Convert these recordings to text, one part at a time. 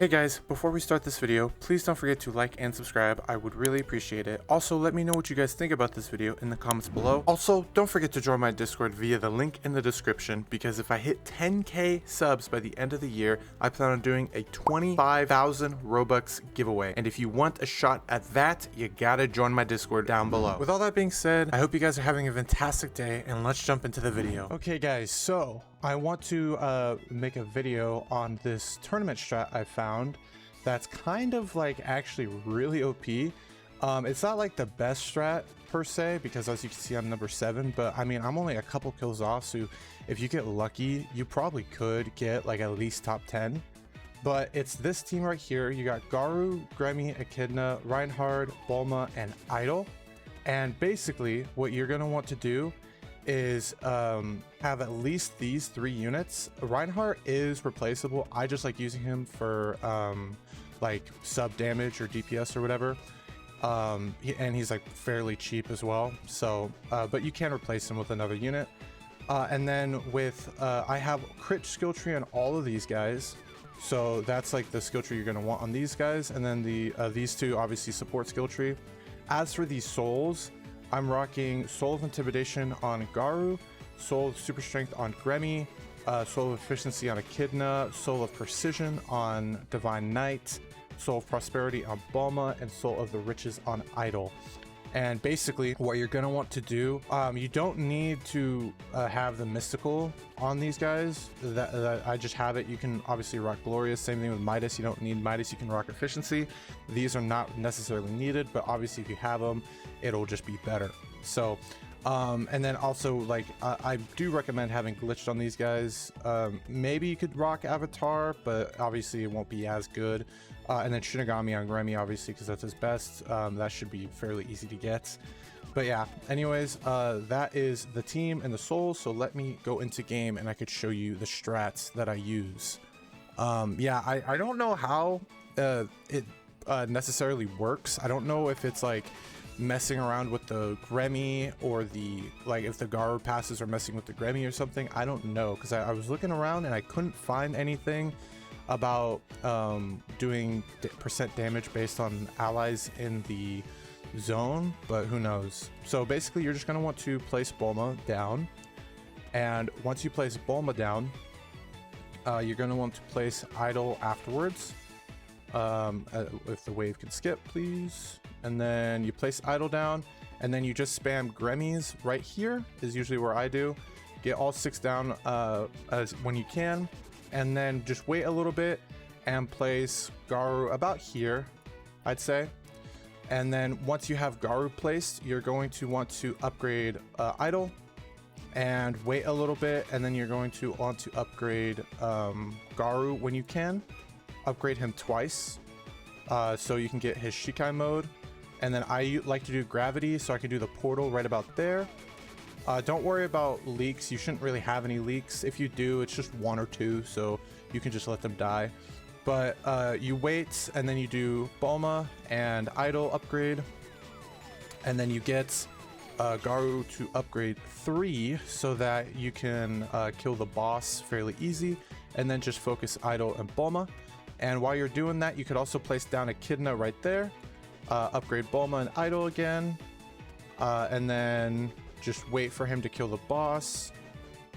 Hey guys, before we start this video, please don't forget to like and subscribe. I would really appreciate it. Also, let me know what you guys think about this video in the comments below. Also, don't forget to join my Discord via the link in the description, because if I hit 10k subs by the end of the year, I plan on doing a 25,000 Robux giveaway. And if you want a shot at that, you gotta join my Discord down below. With all that being said, I hope you guys are having a fantastic day, and let's jump into the video. Okay guys, so I want to make a video on this tournament strat I found that's kind of like actually really OP. It's not like the best strat per se, because as you can see I'm number 7, but I mean I'm only a couple kills off, so if you get lucky you probably could get like at least top 10. But it's this team right here. You got Garu, Gremmy, Echidna, Reinhardt, Bulma, and Idol. And basically what you're going to want to do is have at least these 3 units. Reinhardt is replaceable. I just like using him for like sub damage or DPS or whatever, and he's like fairly cheap as well, so but you can replace him with another unit. And then with I have crit skill tree on all of these guys, so that's like the skill tree you're going to want on these guys. And then these two obviously support skill tree. As for these souls, I'm rocking Soul of Intimidation on Garu, Soul of Super Strength on Gremmy, Soul of Efficiency on Echidna, Soul of Precision on Divine Knight, Soul of Prosperity on Bulma, and Soul of the Riches on Idol. And basically what you're going to want to do, you don't need to have the mystical on these guys. That I just have it. You can obviously rock Glorious. Same thing with Midas. You don't need Midas. You can rock Efficiency. These are not necessarily needed, but obviously if you have them, it'll just be better. So and then also, like, I do recommend having glitched on these guys. Maybe you could rock Avatar, but obviously it won't be as good. And then Shinigami on Gremmy, obviously, because that's his best. That should be fairly easy to get. But yeah, anyways, that is the team and the souls. So let me go into game and I could show you the strats that I use. Yeah, I don't know how it necessarily works. I don't know if it's like messing around with the Gremmy, or the like if the Garu passes are messing with the Gremmy or something. I don't know, because I was looking around and I couldn't find anything about doing percent damage based on allies in the zone, but who knows. So basically you're just going to want to place Bulma down, and once you place Bulma down, you're going to want to place Idol afterwards. If the wave can skip, please. And then you place Idol down, and then you just spam Gremmys right here is usually where I do. Get all 6 down as when you can, and then just wait a little bit and place Garu about here, I'd say. And then once you have Garu placed, you're going to want to upgrade Idol, and wait a little bit, and then you're going to want to upgrade Garu when you can. Upgrade him twice so you can get his Shikai mode. And then I like to do gravity, so I can do the portal right about there. Don't worry about leaks. You shouldn't really have any leaks. If you do, it's just 1 or 2, so you can just let them die. But you wait, and then you do Bulma and Idol upgrade, and then you get Garu to upgrade 3 so that you can kill the boss fairly easy, and then just focus Idol and Bulma. And while you're doing that, you could also place down Echidna right there, upgrade Bulma and Idol again, and then just wait for him to kill the boss.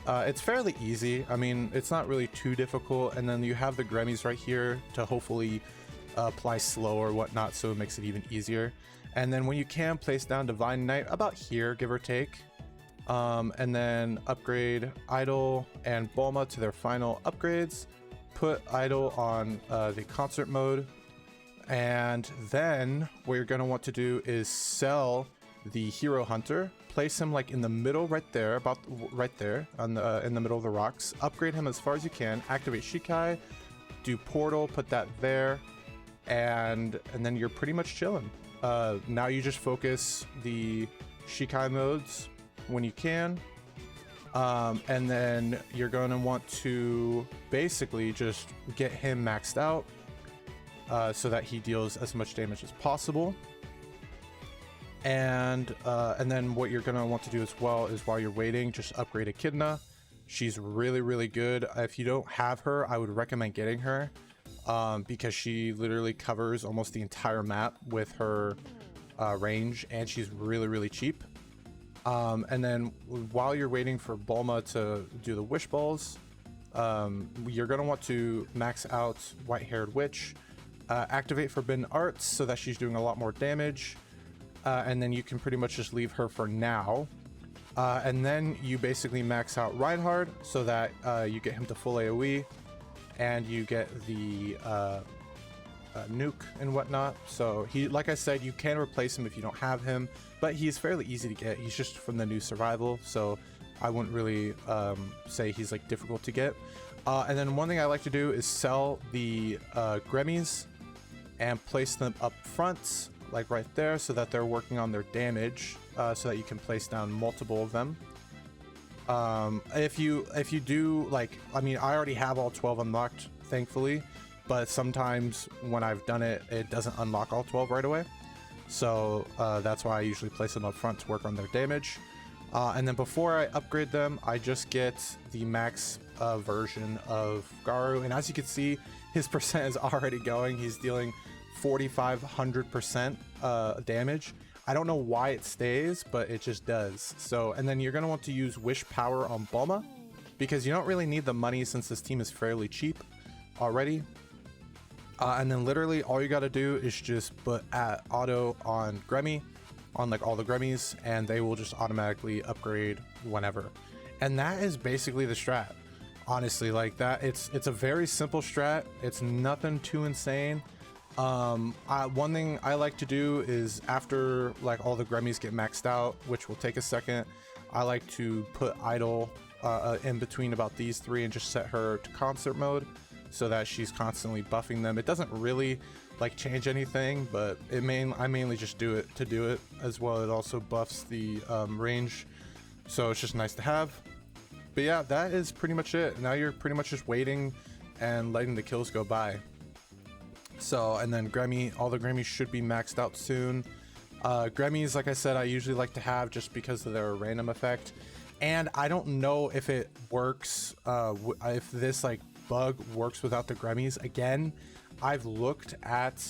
It's fairly easy. I mean, it's not really too difficult. And then you have the Gremmys right here to hopefully apply slow or whatnot, so it makes it even easier. And then when you can, place down Divine Knight about here, give or take, and then upgrade Idol and Bulma to their final upgrades. Put Idol on the concert mode, and then what you're going to want to do is sell the Hero Hunter. Place him like in the middle right there, about right there on the in the middle of the rocks. Upgrade him as far as you can. Activate Shikai, do portal, put that there, and then you're pretty much chilling. Now you just focus the Shikai modes when you can. And then you're going to want to basically just get him maxed out so that he deals as much damage as possible. And then what you're going to want to do as well is, while you're waiting, just upgrade Echidna. She's really, really good. If you don't have her, I would recommend getting her. because she literally covers almost the entire map with her range, and she's really cheap. And then while you're waiting for Bulma to do the wish balls, you're gonna want to max out White-Haired Witch, activate Forbidden Arts so that she's doing a lot more damage, and then you can pretty much just leave her for now. And then you basically max out Reinhard so that you get him to full AoE, and you get the nuke and whatnot. So he, like I said, you can replace him if you don't have him, but he's fairly easy to get. He's just from the new survival, so I wouldn't really say he's like difficult to get. And then one thing I like to do is sell the Gremmies and place them up front, like right there, so that they're working on their damage, so that you can place down multiple of them. If you do, like, I mean, I already have all 12 unlocked, thankfully, but sometimes when I've done it, it doesn't unlock all 12 right away. So that's why I usually place them up front to work on their damage. And then before I upgrade them, I just get the max version of Garu. And as you can see, his percent is already going. He's dealing 4,500% damage. I don't know why it stays, but it just does. So, and then you're going to want to use Wish Power on Bulma, because you don't really need the money since this team is fairly cheap already. And then literally all you got to do is just put auto on Gremmy, on like all the Gremmies, and they will just automatically upgrade whenever. And that is basically the strat. Honestly, like that, it's a very simple strat. It's nothing too insane. One thing I like to do is after like all the Gremmies get maxed out, which will take a second, I like to put Idol in between about these three and just set her to concert mode so that she's constantly buffing them. It doesn't really like change anything, but I mainly just do it to do it. As well, it also buffs the range, so it's just nice to have. But yeah, that is pretty much it. Now you're pretty much just waiting and letting the kills go by. So, and then Gremmy, all the Gremmys should be maxed out soon. Gremmys, like I said, I usually like to have just because of their random effect. And I don't know if it works, if this like bug works without the Gremmys. Again, I've looked at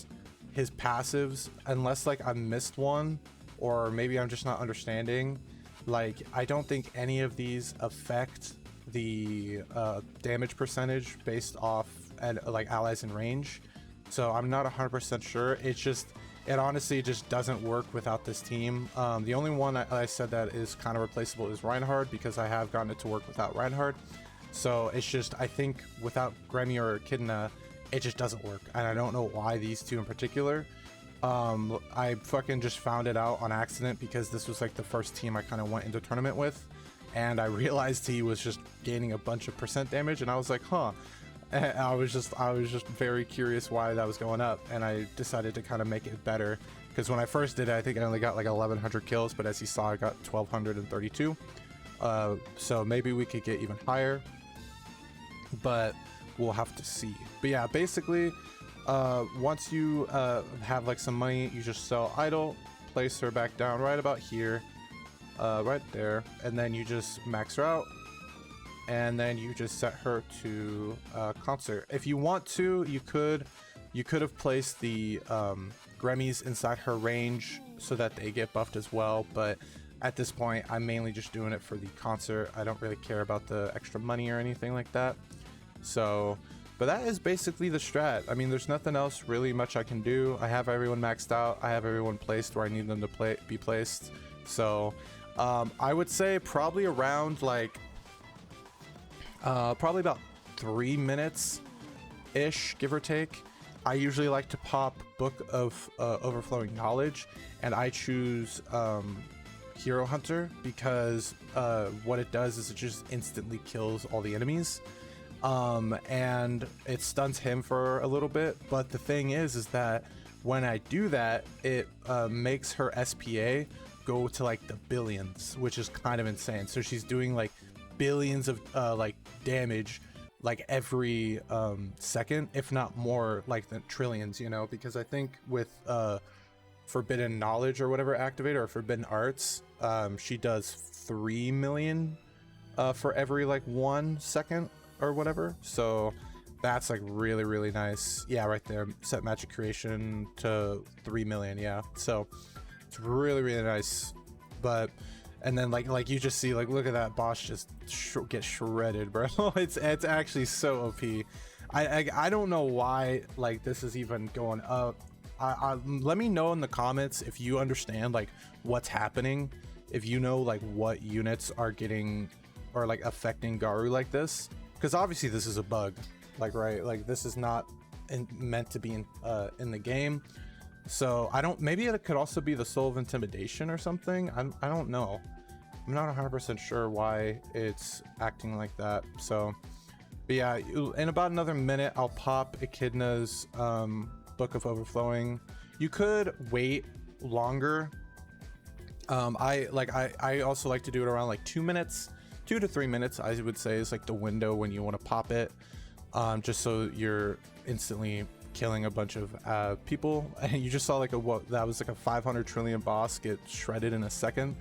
his passives, unless like I missed one, or maybe I'm just not understanding. Like, I don't think any of these affect the damage percentage based off like allies in range. So I'm not 100% sure. It honestly just doesn't work without this team. The only one I said that is kind of replaceable is Reinhard, because I have gotten it to work without Reinhard. So it's just, I think without Gremmy or Echidna, it just doesn't work. And I don't know why these two in particular. I fucking just found it out on accident because this was like the first team I kind of went into tournament with. And I realized he was just gaining a bunch of percent damage, and I was like, huh. And I was just very curious why that was going up, and I decided to kind of make it better, because when I first did it, I think I only got like 1,100 kills, but as you saw, I got 1,232. So maybe we could get even higher, but we'll have to see. But yeah, basically, once you have like some money, you just sell Idol, place her back down right about here, right there, and then you just max her out. And then you just set her to concert. If you want to, you could have placed the Gremmys inside her range so that they get buffed as well. But at this point, I'm mainly just doing it for the concert. I don't really care about the extra money or anything like that. So, but that is basically the strat. I mean, there's nothing else really much I can do. I have everyone maxed out. I have everyone placed where I need them to be placed. So, I would say probably around like probably about 3 minutes ish, give or take. I usually like to pop Book of Overflowing Knowledge, and I choose Hero Hunter because what it does is it just instantly kills all the enemies, and it stuns him for a little bit. But the thing is that when I do that, it makes her SPA go to like the billions, which is kind of insane. So she's doing like billions of like damage like every second, if not more, like the trillions, you know, because I think with Forbidden Knowledge or whatever activator, or Forbidden Arts, she does 3 million for every like 1 second or whatever. So That's like really, really nice. Yeah, right there. Set magic creation to 3 million. Yeah. So it's really, really nice. But, and then like you just see, like, look at that boss just get shredded, bro. It's actually so OP. I don't know why like this is even going up. Let me know in the comments if you understand like what's happening, if you know like what units are getting or like affecting Garu like this, because obviously this is a bug, like, right, like this is not meant to be in the game. So I don't, maybe it could also be the Soul of Intimidation or something. I don't know. I'm not 100% sure why it's acting like that. So, but yeah, in about another minute I'll pop Echidna's Book of Overflowing. You could wait longer. I also like to do it around like 2 minutes, 2 to 3 minutes, I would say, is like the window when you want to pop it, just so you're instantly killing a bunch of people. And you just saw like what that was like a 500 trillion boss get shredded in a second,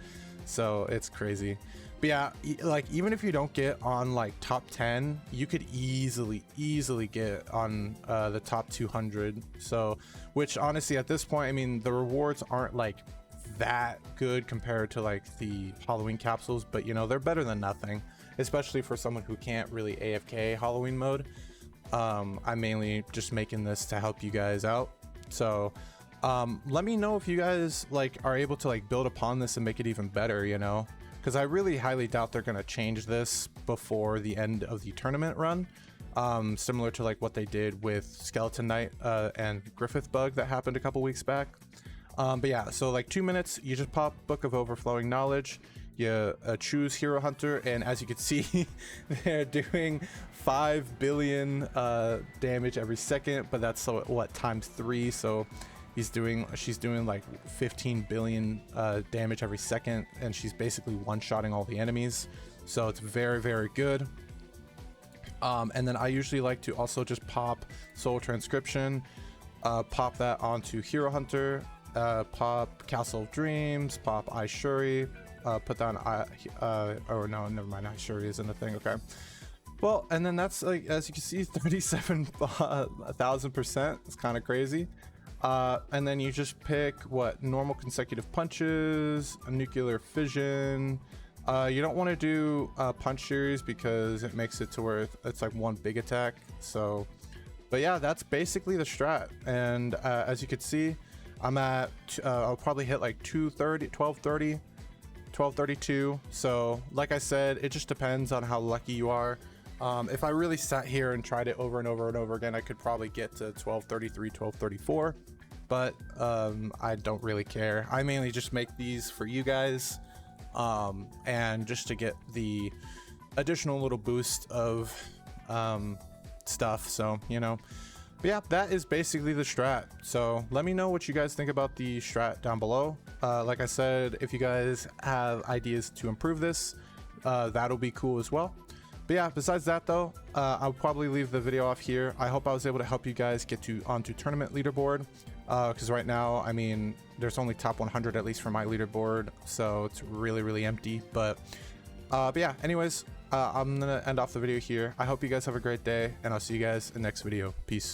so it's crazy. But yeah, like even if you don't get on like top 10, you could easily get on the top 200. So, which honestly at this point, I mean, the rewards aren't like that good compared to like the Halloween capsules, but you know, they're better than nothing, especially for someone who can't really AFK Halloween mode. I'm mainly just making this to help you guys out. So let me know if you guys like are able to like build upon this and make it even better, you know, because I really highly doubt they're going to change this before the end of the tournament run, similar to like what they did with Skeleton Knight and Griffith Bug that happened a couple weeks back. But yeah, so like 2 minutes, you just pop Book of Overflowing Knowledge, you choose Hero Hunter, and as you can see, they're doing 5 billion damage every second, but that's so what, times 3, so she's doing like 15 billion damage every second, and she's basically one-shotting all the enemies, so it's very, very good. And then I usually like to also just pop Soul Transcription, pop that onto Hero Hunter, pop Castle of Dreams, pop Ishuri, put down oh no, never mind, Ishuri isn't a thing. Okay, well, and then that's like, as you can see, 37,000%. It's kind of crazy. And then you just pick what normal consecutive punches, a nuclear fission. You don't want to do punch series because it makes it to where it's like one big attack. So, but yeah, that's basically the strat. And as you can see, I'm at I'll probably hit like 230, 1230, 1232. So like I said, it just depends on how lucky you are. If I really sat here and tried it over and over and over again, I could probably get to 1233, 1234, but I don't really care. I mainly just make these for you guys, and just to get the additional little boost of stuff. So, you know, but yeah, that is basically the strat. So let me know what you guys think about the strat down below. Like I said, if you guys have ideas to improve this, that'll be cool as well. But yeah, besides that though, I'll probably leave the video off here. I hope I was able to help you guys get onto tournament leaderboard, because right now, I mean, there's only top 100 at least for my leaderboard, so it's really, really empty. But yeah, anyways, I'm gonna end off the video here. I hope you guys have a great day, and I'll see you guys in the next video. Peace.